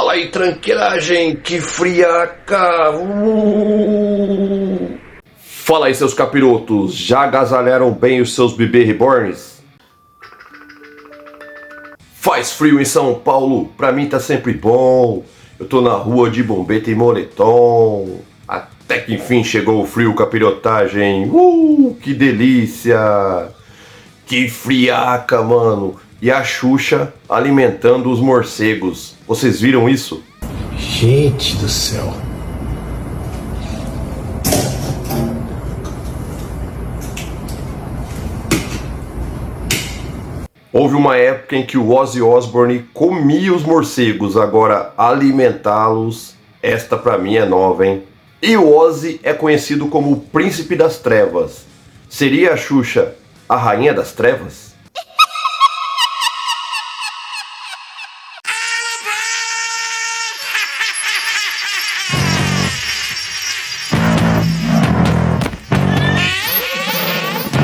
Fala aí, tranqueiragem, que friaca! Fala aí, seus capirotos, já agasalharam bem os seus bebê reborns? Faz frio em São Paulo, pra mim tá sempre bom. Eu tô na rua de bombeta e moletom. Até que enfim chegou o frio, capirotagem. Que delícia! Que friaca, mano! E a Xuxa alimentando os morcegos. Vocês viram isso? Gente do céu. Houve uma época em que o Ozzy Osbourne comia os morcegos, agora alimentá-los, esta pra mim é nova, hein? E o Ozzy é conhecido como o príncipe das trevas. Seria a Xuxa a rainha das trevas?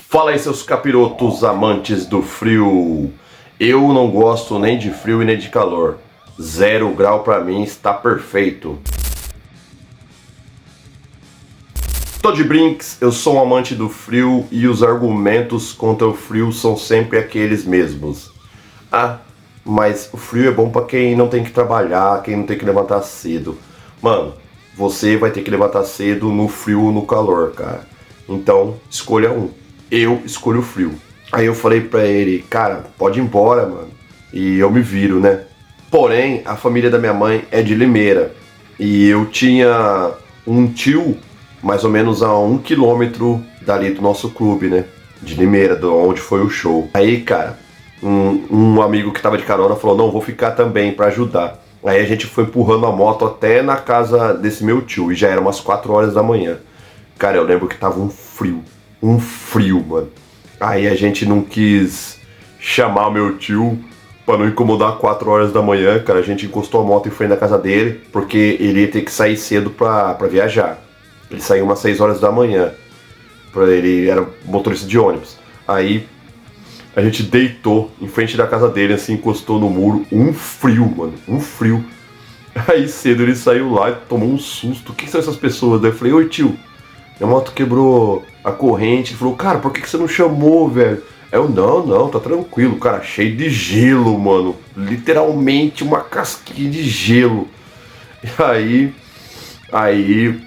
Fala aí, seus capirotos amantes do frio. Eu não gosto nem de frio e nem de calor. 0 grau pra mim está perfeito. Tô de brinks, eu sou um amante do frio e os argumentos contra o frio são sempre aqueles mesmos. Ah, mas o frio é bom pra quem não tem que trabalhar, quem não tem que levantar cedo. Mano, você vai ter que levantar cedo no frio ou no calor, cara. Então, escolha um. Eu escolho o frio. Aí eu falei pra ele, cara, pode ir embora, mano. E eu me viro, né? Porém, a família da minha mãe é de Limeira. E eu tinha um tio, mais ou menos a 1 quilômetro dali do nosso clube, né? De Limeira, de onde foi o show. Aí, cara, um amigo que tava de carona falou, não, vou ficar também pra ajudar. Aí a gente foi empurrando a moto até na casa desse meu tio. E já era umas 4 horas da manhã. Cara, eu lembro que tava um frio, mano. Aí a gente não quis chamar o meu tio pra não incomodar 4 horas da manhã, cara. A gente encostou a moto em frente da casa dele, porque ele ia ter que sair cedo pra viajar. Ele saiu umas 6 horas da manhã. Ele era motorista de ônibus. Aí a gente deitou em frente da casa dele, assim, encostou no muro. Um frio, mano. Um frio. Aí cedo ele saiu lá e tomou um susto. O que são essas pessoas? Daí eu falei, oi tio, minha moto quebrou a corrente. Ele falou, cara, por que você não chamou, velho? Eu, não, tá tranquilo, cara, cheio de gelo, mano. Literalmente uma casquinha de gelo. E aí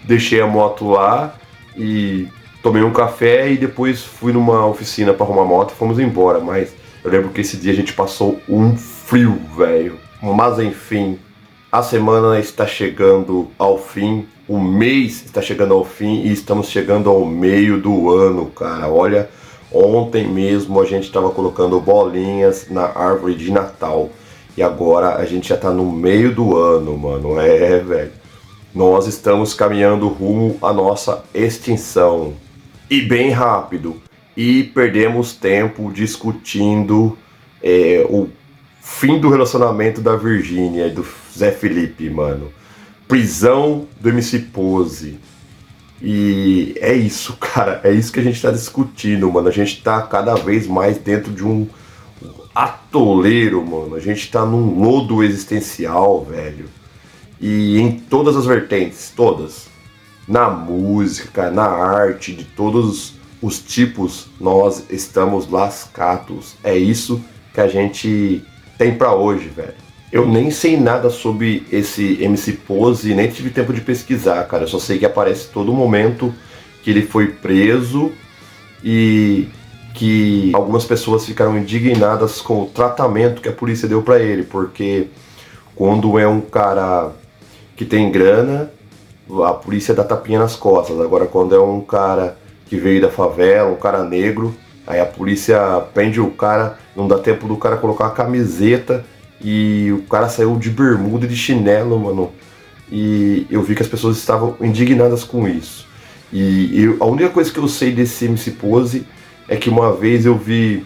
deixei a moto lá e tomei um café e depois fui numa oficina pra arrumar a moto e fomos embora. Mas eu lembro que esse dia a gente passou um frio, velho. Mas enfim, a semana está chegando ao fim, o mês está chegando ao fim e estamos chegando ao meio do ano, cara. Olha, ontem mesmo a gente estava colocando bolinhas na árvore de Natal e agora a gente já está no meio do ano, mano. Velho. Nós estamos caminhando rumo à nossa extinção. E bem rápido. E perdemos tempo discutindo o fim do relacionamento da Virgínia e do Zé Felipe, mano. Prisão do MC Pose. E é isso, cara. É isso que a gente tá discutindo, mano. A gente tá cada vez mais dentro de um atoleiro, mano. A gente tá num lodo existencial, velho. E em todas as vertentes, todas. Na música, na arte, de todos os tipos, nós estamos lascados. É isso que a gente tem pra hoje, velho. Eu nem sei nada sobre esse MC Pose, nem tive tempo de pesquisar, cara. Eu só sei que aparece todo momento que ele foi preso e que algumas pessoas ficaram indignadas com o tratamento que a polícia deu pra ele, porque quando é um cara que tem grana, a polícia dá tapinha nas costas. Agora quando é um cara que veio da favela, um cara negro, aí a polícia prende o cara, não dá tempo do cara colocar uma camiseta e o cara saiu de bermuda e de chinelo, mano. E eu vi que as pessoas estavam indignadas com isso. A única coisa que eu sei desse MC Pose é que uma vez eu vi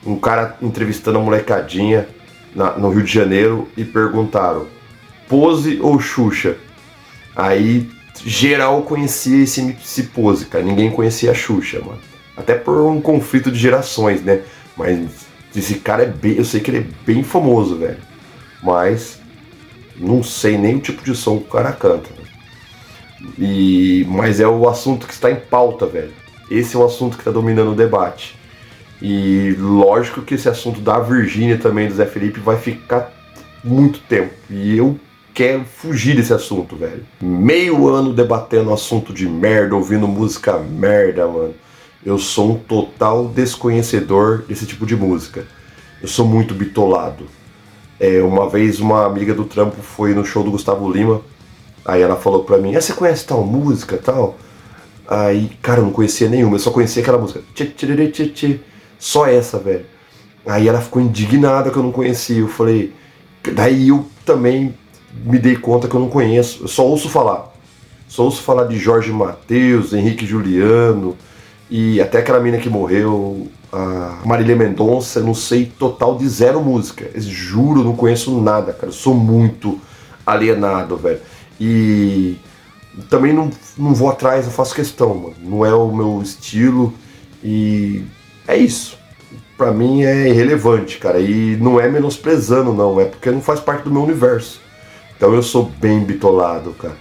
um cara entrevistando a molecadinha no Rio de Janeiro e perguntaram, Pose ou Xuxa? Aí geral conhecia esse MC Pose, cara. Ninguém conhecia a Xuxa, mano. Até por um conflito de gerações, né? Mas esse cara é bem... Eu sei que ele é bem famoso, velho. Mas Não sei nem o tipo de som que o cara canta. Mas é o assunto que está em pauta, velho. Esse é o assunto que está dominando o debate. E lógico que esse assunto da Virgínia também, do Zé Felipe, vai ficar muito tempo. E eu quero fugir desse assunto, velho. Meio ano debatendo assunto de merda, ouvindo música merda, mano. Eu sou um total desconhecedor desse tipo de música. Eu sou muito bitolado. Uma vez uma amiga do trampo foi no show do Gustavo Lima. Aí ela falou pra mim, você conhece tal música, tal? Aí, cara, eu não conhecia nenhuma, eu só conhecia aquela música. Só essa, velho. Aí ela ficou indignada que eu não conhecia. Eu falei, daí eu também me dei conta que eu não conheço. Eu só ouço falar. Só ouço falar de Jorge Mateus, Henrique Juliano e até aquela mina que morreu, a Marília Mendonça. Não sei total de zero música. Eu juro, não conheço nada, cara. Eu sou muito alienado, velho. E também não vou atrás, eu faço questão, mano. Não é o meu estilo e é isso. Pra mim é irrelevante, cara. E não é menosprezando, não. É porque não faz parte do meu universo. Então eu sou bem bitolado, cara.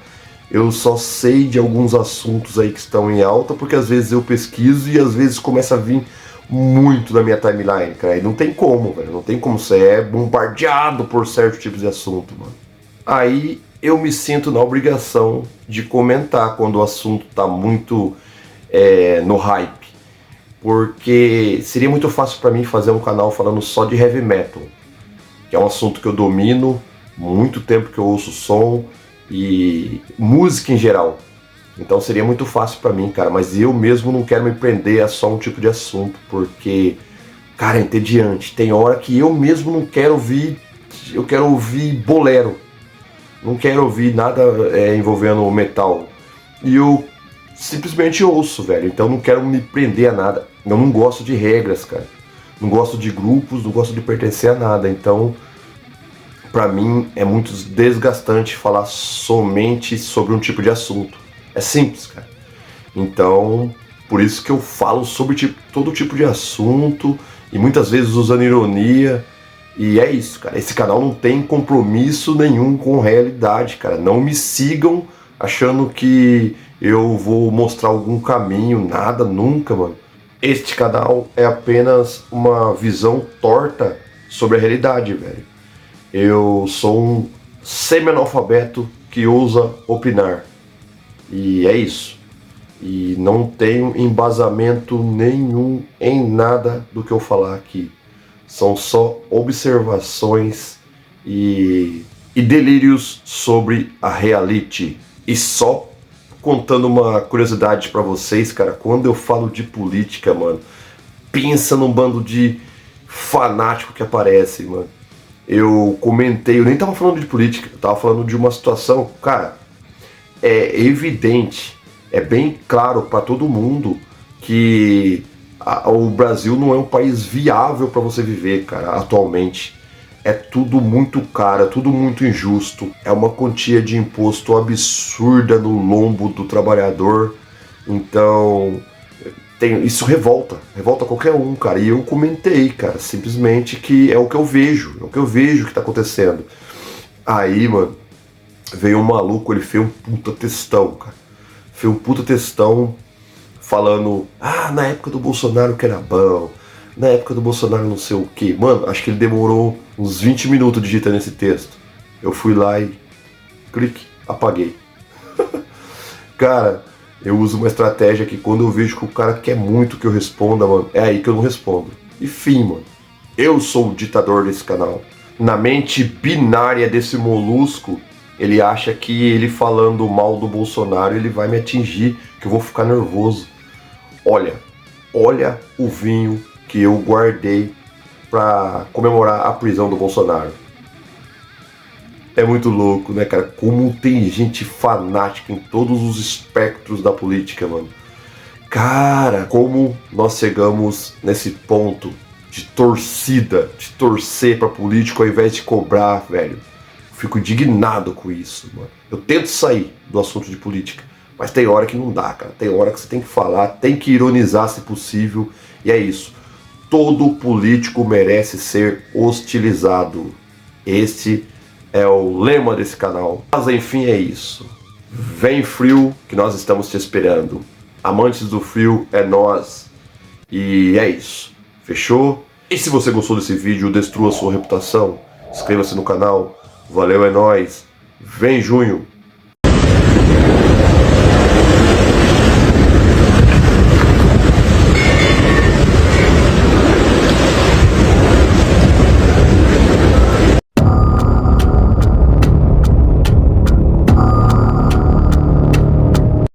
Eu só sei de alguns assuntos aí que estão em alta porque às vezes eu pesquiso e às vezes começa a vir muito na minha timeline, cara. E não tem como, velho. Não tem como. Você é bombardeado por certos tipos de assunto, mano. Aí eu me sinto na obrigação de comentar quando o assunto tá muito no hype. Porque seria muito fácil pra mim fazer um canal falando só de heavy metal, que é um assunto que eu domino, muito tempo que eu ouço som e música em geral. Então seria muito fácil pra mim, cara, mas eu mesmo não quero me prender a só um tipo de assunto, porque, cara, é entediante. Tem hora que eu mesmo não quero ouvir, eu quero ouvir bolero. Não quero ouvir nada envolvendo metal. E eu simplesmente ouço, velho. Então não quero me prender a nada. Eu não gosto de regras, cara. Não gosto de grupos, não gosto de pertencer a nada. Então, pra mim, é muito desgastante falar somente sobre um tipo de assunto. É simples, cara. Então, por isso que eu falo sobre todo tipo de assunto. E muitas vezes usando ironia. E é isso, cara. Esse canal não tem compromisso nenhum com realidade, cara. Não me sigam achando que eu vou mostrar algum caminho, nada, nunca, mano. Este canal é apenas uma visão torta sobre a realidade, velho. Eu sou um semi-analfabeto que ousa opinar. E é isso. E não tenho embasamento nenhum em nada do que eu falar aqui. São só observações e delírios sobre a reality. E só contando uma curiosidade pra vocês, cara, quando eu falo de política, mano, pensa num bando de fanático que aparece, mano. Eu comentei, eu nem tava falando de política, eu tava falando de uma situação, cara, é evidente, é bem claro pra todo mundo que o Brasil não é um país viável para você viver, cara, atualmente. É tudo muito caro, é tudo muito injusto. É uma quantia de imposto absurda no lombo do trabalhador. Então, isso revolta qualquer um, cara. E eu comentei, cara, simplesmente que é o que eu vejo, que tá acontecendo. Aí, mano, veio um maluco, ele fez um puta textão, cara. Fez um puta textão falando, na época do Bolsonaro que era bom, na época do Bolsonaro não sei o que. Mano, acho que ele demorou uns 20 minutos digitando esse texto. Eu fui lá e clique, apaguei. Cara, eu uso uma estratégia que quando eu vejo que o cara quer muito que eu responda, mano, é aí que eu não respondo. E fim, mano. Eu sou o ditador desse canal. Na mente binária desse molusco, ele acha que ele falando mal do Bolsonaro, ele vai me atingir, que eu vou ficar nervoso. Olha o vinho que eu guardei pra comemorar a prisão do Bolsonaro. É muito louco, né, cara? Como tem gente fanática em todos os espectros da política, mano. Cara, como nós chegamos nesse ponto de torcida, de torcer pra político ao invés de cobrar, velho. Fico indignado com isso, mano. Eu tento sair do assunto de política, mas tem hora que não dá, cara. Tem hora que você tem que falar, tem que ironizar se possível. E é isso. Todo político merece ser hostilizado. Este É o lema desse canal. Mas enfim, é isso. Vem frio que nós estamos te esperando. Amantes do frio é nós. E é isso. Fechou? E se você gostou desse vídeo, destrua sua reputação, inscreva-se no canal. Valeu, é nóis. Vem junho.